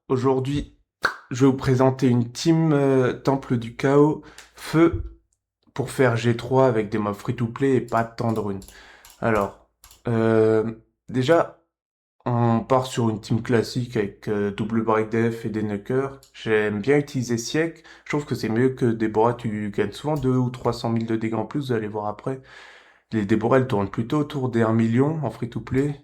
Aujourd'hui, je vais vous présenter une team Temple du Chaos Feu pour faire G3 avec des mobs free-to-play et pas tant de runes. Alors, déjà, on part sur une team classique avec double break def et des knockers. J'aime bien utiliser Siek. Je trouve que c'est mieux que Déborah. Tu gagnes souvent 2 ou 300 000 de dégâts en plus, vous allez voir après. Les Déborah, elles tournent plutôt autour des 1 million en free-to-play.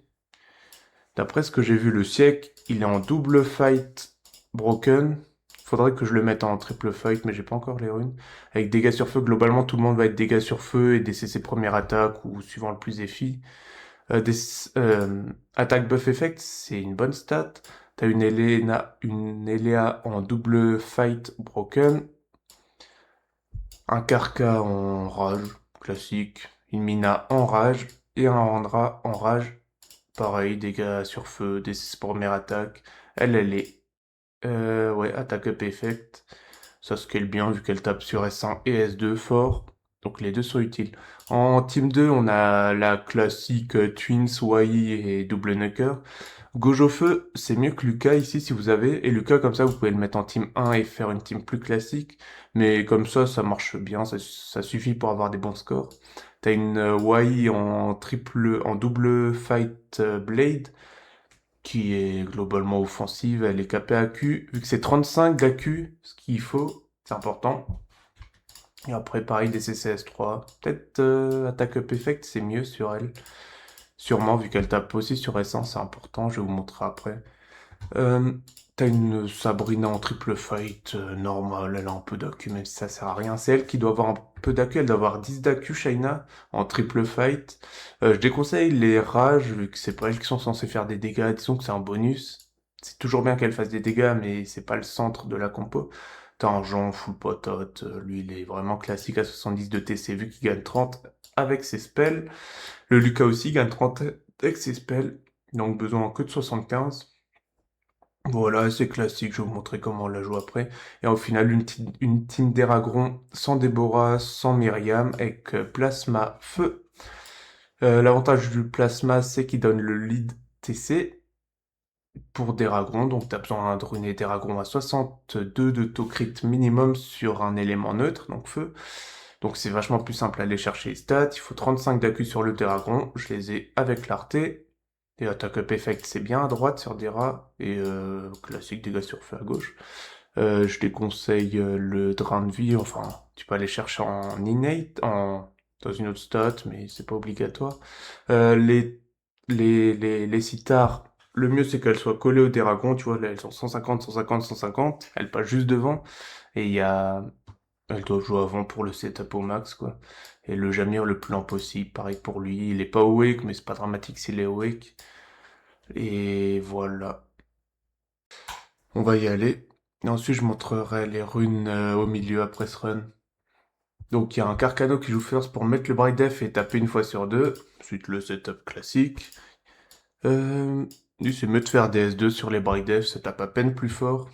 D'après ce que j'ai vu, le siècle, il est en double fight broken. Faudrait que je le mette en triple fight, mais j'ai pas encore les runes. Avec dégâts sur feu, globalement, tout le monde va être dégâts sur feu et DC ses premières attaques, ou suivant le plus effi. Des, attaque buff effect, c'est une bonne stat. T'as une Elea en double fight broken. Un Karka en rage, classique. Une Mina en rage. Et un Andra en rage. Pareil, dégâts sur feu, des premières attaques. Elle est, ouais, attaque up effect. Ça scale bien vu qu'elle tape sur S1 et S2 fort. Donc les deux sont utiles. En team 2, on a la classique Twins, Wai et Double Knucker. Gojo Feu, c'est mieux que Lucas ici si vous avez. Et Lucas, comme ça, vous pouvez le mettre en team 1 et faire une team plus classique. Mais comme ça marche bien, ça suffit pour avoir des bons scores. T'as une Wai en double fight blade qui est globalement offensive. Elle est capée AQ. Vu que c'est 35 d'AQ, ce qu'il faut, c'est important. Et après, pareil, des CCS3. Peut-être attaque up effect, c'est mieux sur elle. Sûrement, vu qu'elle tape aussi sur essence, c'est important. Je vais vous montrer après. Euh, T'as une Sabrina en triple fight normale, elle a un peu d'AQ, même si ça sert à rien. C'est elle qui doit avoir un peu d'AQ, elle doit avoir 10 d'AQ, Shaina, en triple fight. Je déconseille les rages, vu que c'est pas elles qui sont censées faire des dégâts, disons que c'est un bonus. C'est toujours bien qu'elle fasse des dégâts, mais c'est pas le centre de la compo. T'as un Jean full potote, lui il est vraiment classique à 70 de TC, vu qu'il gagne 30 avec ses spells. Le Lucas aussi gagne 30 avec ses spells, donc besoin que de 75. Voilà, c'est classique, je vais vous montrer comment on la joue après. Et au final, une team d'Eragron sans Déborah, sans Myriam, avec Plasma Feu. L'avantage du Plasma, c'est qu'il donne le lead TC pour d'Eragron, donc tu as besoin de runer d'Eragron à 62 de taux crit minimum sur un élément neutre, donc feu. Donc c'est vachement plus simple à aller chercher les stats. Il faut 35 d'accu sur le Deragon, je les ai avec l'arté. Et attaque up effect, c'est bien à droite sur Dera. Et classique dégâts sur feu à gauche. Je déconseille le drain de vie. Enfin, tu peux aller chercher en innate, dans une autre stat, mais c'est pas obligatoire. Euh, les, les sitars, le mieux c'est qu'elles soient collées au Deragon. Tu vois, là, elles sont 150, 150, 150. Elles passent juste devant. Et il y a elle doit jouer avant pour le setup au max, quoi. Et le Jamir le plus lent possible, pareil pour lui. Il est pas awake, mais c'est pas dramatique s'il est awake. Et voilà. On va y aller. Et ensuite, je montrerai les runes au milieu après ce run. Donc, il y a un Carcano qui joue first pour mettre le Bright Def et taper une fois sur deux. Ensuite, le setup classique. Lui, c'est mieux de faire des S2 sur les Bright Def, ça tape à peine plus fort.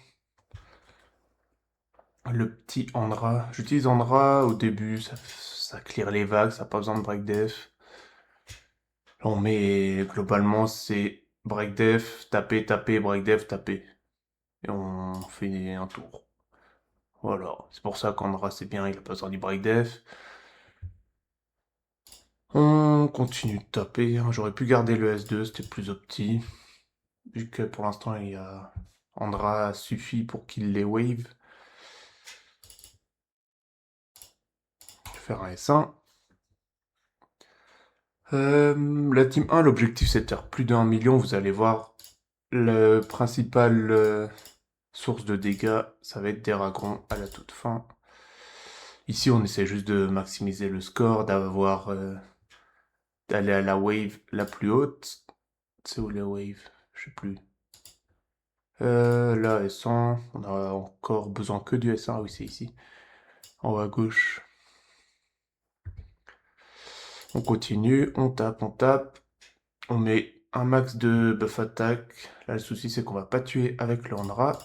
Le petit Andra. J'utilise Andra au début, ça clear les vagues, ça n'a pas besoin de break def. Là, on met globalement c'est break def, taper, taper, break def, taper. Et on fait un tour. Voilà. C'est pour ça qu'Andra c'est bien, il a pas besoin du break def. On continue de taper. J'aurais pu garder le S2, c'était plus opti. Vu que pour l'instant il y a Andra suffit pour qu'il les wave. Je vais faire un S1. La team 1, l'objectif c'est de faire plus d'1 million, vous allez voir. Le principal source de dégâts, ça va être des Dragons à la toute fin. Ici, on essaie juste de maximiser le score, d'aller à la wave la plus haute. C'est où la wave? Je sais plus. Là, S1, on a encore besoin que du S1, oui, c'est ici. En haut à gauche. On continue, on tape, on tape. On met un max de buff attack. Là, le souci, c'est qu'on va pas tuer avec le Handra.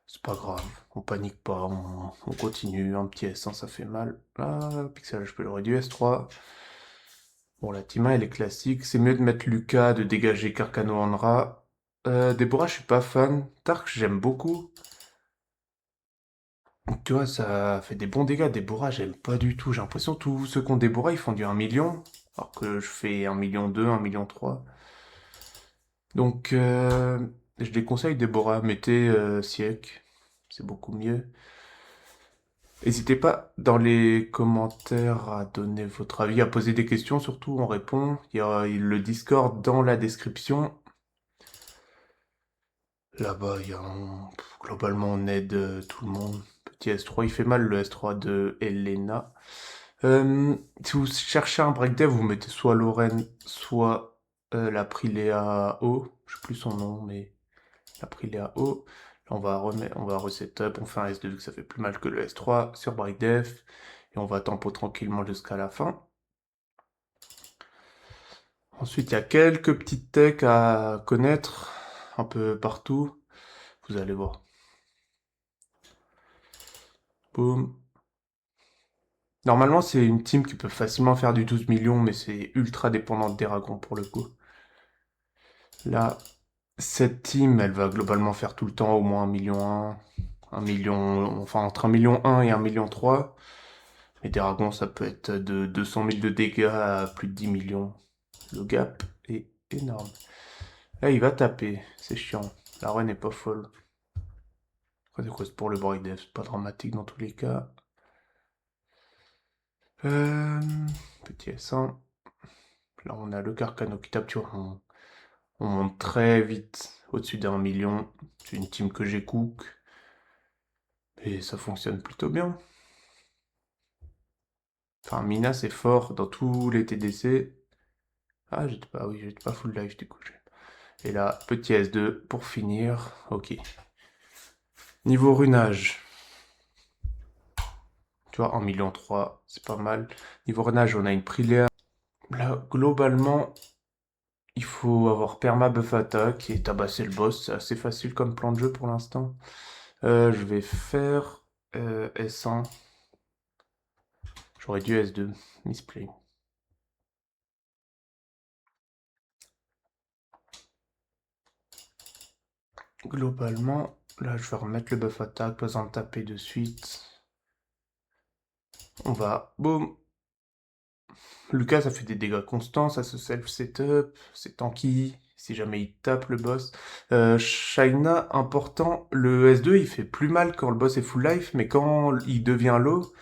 C'est pas grave, on panique pas, on continue. Un petit S1, ça fait mal. Ah, pixel, je peux le réduire, S3. Bon, la team 1, elle est classique. C'est mieux de mettre Lucas, de dégager Carcano Andra. Déborah, je suis pas fan. Tark, j'aime beaucoup. Tu vois, ça fait des bons dégâts. Déborah, j'aime pas du tout. J'ai l'impression que tous ceux qui ont Déborah, ils font du 1 million. Alors que je fais 1 million 2, 1 million 3. Donc, je déconseille Déborah. Mettez Siek. C'est beaucoup mieux. N'hésitez pas dans les commentaires à donner votre avis, à poser des questions surtout, on répond. Il y a le Discord dans la description. Là-bas, globalement, on aide tout le monde. Petit S3, il fait mal le S3 de Elena. Si vous cherchez un break dev, vous mettez soit Lorraine, soit l'Aprilia O. Je sais plus son nom, mais l'Aprilia O. Là, on va resetup, on fait un S2 vu que ça fait plus mal que le S3 sur breakdev. Et on va tempo tranquillement jusqu'à la fin. Ensuite, il y a quelques petites techs à connaître un peu partout. Vous allez voir. Boum. Normalement, c'est une team qui peut facilement faire du 12 millions, mais c'est ultra dépendant des dragons pour le coup. Là, cette team, elle va globalement faire tout le temps au moins 1 million 1 million, enfin entre 1 million 1 et 1 million 3. Mais des dragons, ça peut être de 200 000 de dégâts à plus de 10 millions. Le gap est énorme. Là, il va taper, c'est chiant. La run n'est pas folle. Après, c'est quoi, c'est pour le break dev, c'est pas dramatique dans tous les cas. Euh, Petit S1. Là, on a le Carcano qui tape, tu vois, on monte très vite au-dessus d'1 million. C'est une team que j'ai cook. Et ça fonctionne plutôt bien. Enfin, Mina, c'est fort dans tous les TDC. Ah, j'étais pas full life du coup. Et là, petit S2 pour finir. Ok. Niveau runage. Tu vois, 1 million 3, c'est pas mal. Niveau runage, on a une Priléa. Là, globalement, il faut avoir perma buff attaque et tabasser le boss. C'est assez facile comme plan de jeu pour l'instant. Je vais faire S1. J'aurais dû S2. Misplay. Globalement, là, je vais remettre le buff attaque, pas besoin de taper de suite. On va, boum. Lucas, ça fait des dégâts constants, ça se self-setup, c'est tanky, si jamais il tape le boss. Shaina, important, le S2, il fait plus mal quand le boss est full life, mais quand il devient low,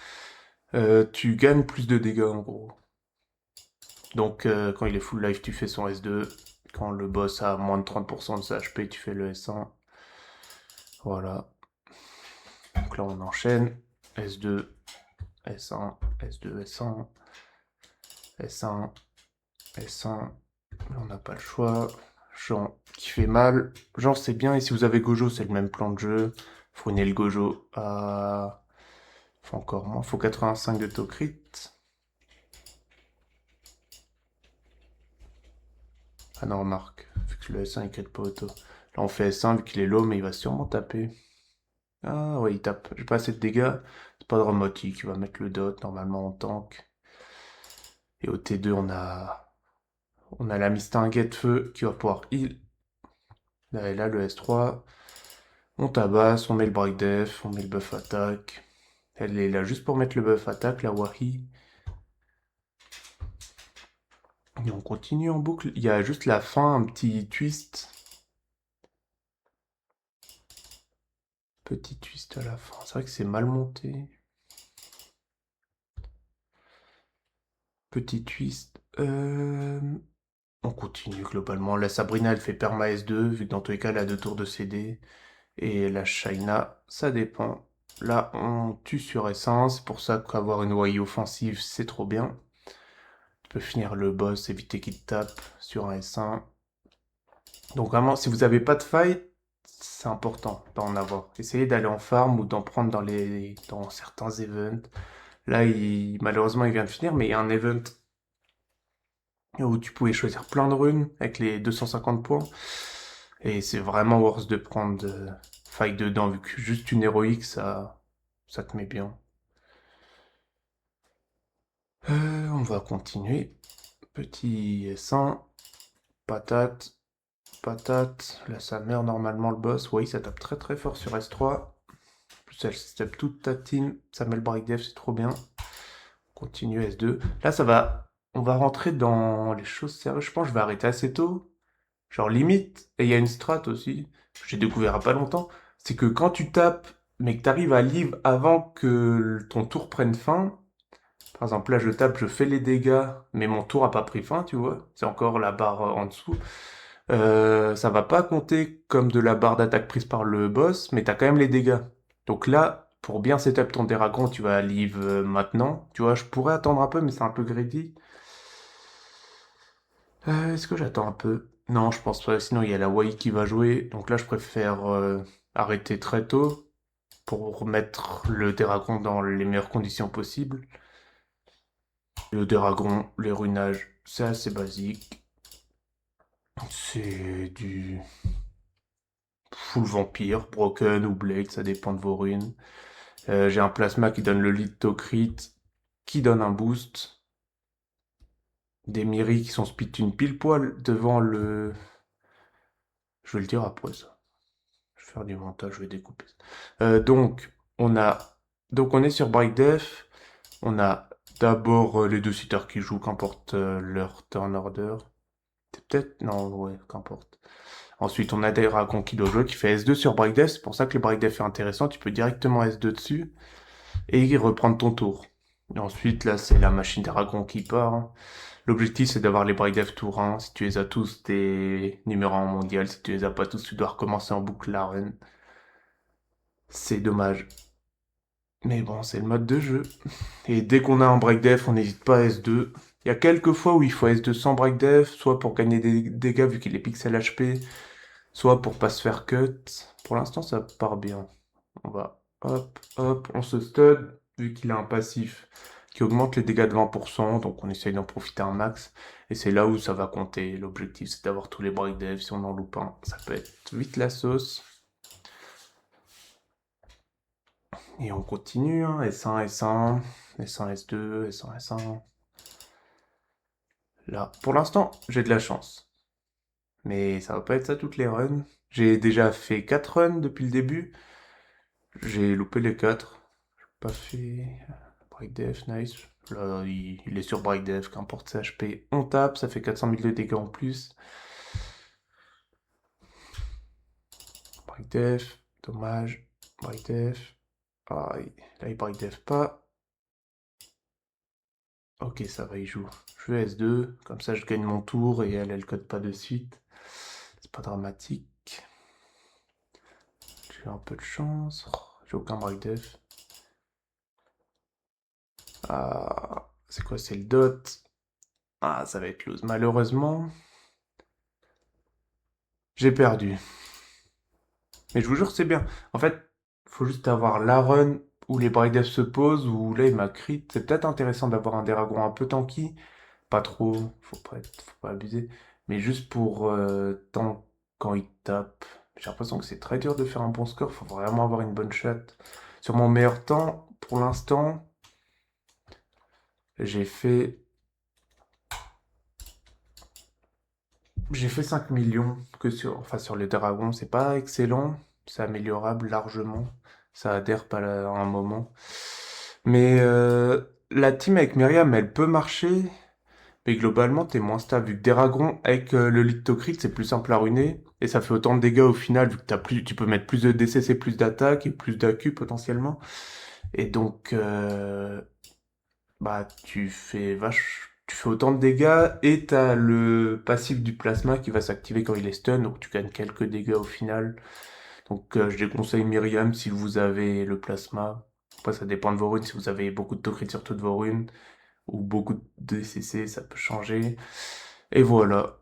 tu gagnes plus de dégâts, en gros. Donc, quand il est full life, tu fais son S2. Quand le boss a moins de 30% de sa HP, tu fais le S1. Voilà. Donc là, on enchaîne. S2, S1, S2, S1, S1, S1. Là, on n'a pas le choix. Jean qui fait mal. Genre, c'est bien. Et si vous avez Gojo, c'est le même plan de jeu. Fournez le Gojo à. Faut encore moins. Faut 85 de taux crit. Ah non, remarque. Vu que le S1 il crit pas auto. Là, on fait S1 vu qu'il est low, mais il va sûrement taper. Ah ouais, il tape. J'ai pas assez de dégâts. C'est pas dramatique. Il va mettre le dot normalement en tank. Et au T2, on a la Mistinguette Feu qui va pouvoir heal. Là, et là, le S3. On tabasse, on met le break def, on met le buff attaque. Elle est là juste pour mettre le buff attaque, la Wahi. Et on continue en boucle. Il y a juste la fin, un petit twist. Petit twist à la fin. C'est vrai que c'est mal monté. Petit twist. On continue globalement. La Sabrina, elle fait perma S2, vu que dans tous les cas, elle a 2 tours de CD. Et la Shaina, ça dépend. Là, on tue sur essence. C'est pour ça qu'avoir une Wai offensive, c'est trop bien. Tu peux finir le boss, éviter qu'il te tape sur un S1. Donc vraiment, si vous n'avez pas de fight, c'est important d'en avoir. Essayez d'aller en farm ou d'en prendre dans certains events. Là, malheureusement, il vient de finir, mais il y a un event où tu pouvais choisir plein de runes avec les 250 points. Et c'est vraiment worth de prendre fight dedans, vu que juste une héroïque, ça te met bien. On va continuer. Petit S1, patate, patate. Là, ça meurt normalement le boss. Oui, ça tape très très fort sur S3. En plus, elle step toute ta team. Ça met le break def, c'est trop bien. Continue S2. Là, ça va. On va rentrer dans les choses sérieuses. Je pense que je vais arrêter assez tôt. Genre limite. Et il y a une strat aussi. Que j'ai découvert il y a pas longtemps. C'est que quand tu tapes, mais que tu arrives à live avant que ton tour prenne fin. Par exemple, là, je tape, je fais les dégâts, mais mon tour a pas pris fin, tu vois. C'est encore la barre en dessous. Ça va pas compter comme de la barre d'attaque prise par le boss, mais t'as quand même les dégâts. Donc là, pour bien setup ton Déragon, tu vas live maintenant. Tu vois, je pourrais attendre un peu, mais c'est un peu greedy. Est-ce que j'attends un peu? Non, je pense pas. Sinon, il y a la Wai qui va jouer. Donc là, je préfère arrêter très tôt pour mettre le Déragon dans les meilleures conditions possibles. Le Déragon, les runages, c'est assez basique. C'est du full vampire, broken ou blade, ça dépend de vos runes. J'ai un plasma qui donne le lead to crit, qui donne un boost. Des Miri qui sont split une pile poil devant le... Je vais le dire après ça. Je vais faire du montage, je vais découper ça. On a... Donc on est sur Break Def. On a d'abord les deux sitters qui jouent, qu'importe leur turn order. C'est peut-être... Non, ouais, qu'importe. Ensuite, on a Dragon qui doit jouer, qui fait S2 sur Breakdef. C'est pour ça que le Breakdef est intéressant. Tu peux directement S2 dessus et reprendre ton tour. Et ensuite, là, c'est la machine Dragon qui part, hein. L'objectif, c'est d'avoir les Breakdef tour 1. Si tu les as tous, t'es numéro 1 mondial. Si tu les as pas tous, tu dois recommencer en boucle la run. C'est dommage. Mais bon, c'est le mode de jeu. Et dès qu'on a un Breakdef, on n'hésite pas à S2. Il y a quelques fois où il faut S2 sans Breakdef, soit pour gagner des dégâts vu qu'il est pixel HP, soit pour pas se faire cut. Pour l'instant, ça part bien. On va hop, hop, on se stud, vu qu'il a un passif qui augmente les dégâts de 20%, donc on essaye d'en profiter un max. Et c'est là où ça va compter. L'objectif, c'est d'avoir tous les break dev. Si on en loupe un, ça peut être vite la sauce. Et on continue, hein. S1, S1, S1, S2, S1, S1. Là, pour l'instant, j'ai de la chance. Mais ça va pas être ça toutes les runs. J'ai déjà fait 4 runs depuis le début. J'ai loupé les 4. J'ai pas fait Breakdef, nice. Là, il est sur Breakdef, qu'importe ses HP. On tape, ça fait 400 000 de dégâts en plus. Breakdef, dommage. Breakdef. Ah, là, il Breakdef pas. Ok, ça va, il joue. Je fais S2, comme ça je gagne mon tour et elle code pas de suite. C'est pas dramatique. J'ai eu un peu de chance. Oh, j'ai aucun Breakdef. Ah, c'est quoi, c'est le dot. Ah, ça va être lose. Malheureusement, j'ai perdu. Mais je vous jure, c'est bien. En fait, faut juste avoir la run où les breakdevs se posent, où là, il m'a crit. C'est peut-être intéressant d'avoir un Déragon un peu tanky. Pas trop, faut pas abuser. Mais juste pour tant quand il tape. J'ai l'impression que c'est très dur de faire un bon score. Faut vraiment avoir une bonne shot. Sur mon meilleur temps, pour l'instant, j'ai fait J'ai fait 5 millions que sur les dragons. C'est pas excellent, c'est améliorable largement. Ça adhère pas à un moment. Mais la team avec Myriam, elle peut marcher, mais globalement, t'es moins stable. Vu que Dragon, avec le Lithocrit, c'est plus simple à ruiner, et ça fait autant de dégâts au final, vu que tu peux mettre plus de DCC, plus d'attaque, et plus d'AQ potentiellement. Et donc, bah, tu fais autant de dégâts et t'as le passif du plasma qui va s'activer quand il est stun, donc tu gagnes quelques dégâts au final. Donc je déconseille Myriam si vous avez le plasma. Après ça dépend de vos runes, si vous avez beaucoup de tokrit sur toutes vos runes ou beaucoup de DCC, ça peut changer. Et voilà.